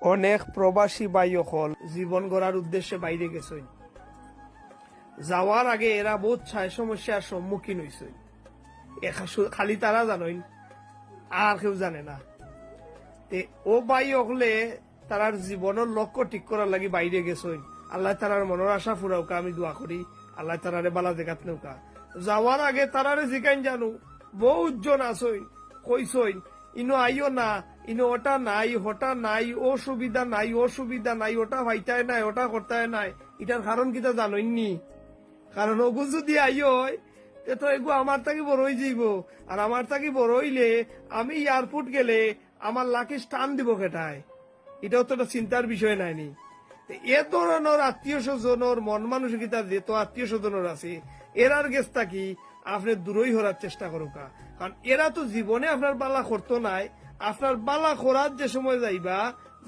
অনেক প্রবাসী ভাই হল জীবন গড়ার উদ্দেশ্যে বাইরে গেছেন। যাওয়ার আগে এরা বহুত ছায় সমস্যার সম্মুখীন হয়েছে। খালি তারা জানেন, আর কেউ জানে না। ও ভাই হলে তারার জীবনের লক্ষ্য ঠিক করার লাগি বাইরে গেছেন। আল্লাহ তারার মনের আশা ফুরাউকা আমি দোয়া করি, আল্লাহ তারারে বালা দেখাত নৌকা। যাওয়ার আগে তারারে জিকাইন জানু বহুত জন আসইন, কইসইন ইনো আইও না, ইনো ওটা নাই, হটা নাই, ও সুবিধা নাই, ও সুবিধা নাই, ওটা ভাইটায় নাই, ওটা করতায় নাই। এটার কারণ কিতা জানইননি? কারণ ওগু যদি আইও তো এগু আমার থাকি বড় হয়ে যাইব। আর আমার থাকি বড় হইলে আমি এয়ারপোর্ট গেলে আমার লাকি স্টান দিব কেটায়, এটাও তো একটা চিন্তার বিষয় নাইনি। এ ধরনের আত্মীয় স্বজনের মন মানসিকতা যেত আত্মীয় স্বজনের আছে, এরার গেছটা কি আপনি দূরই হওয়ার চেষ্টা করুকা। কারণ এরা তো জীবনে আপনার বালা করতো নাই, আপনার বালা করার যে সময় যাইবা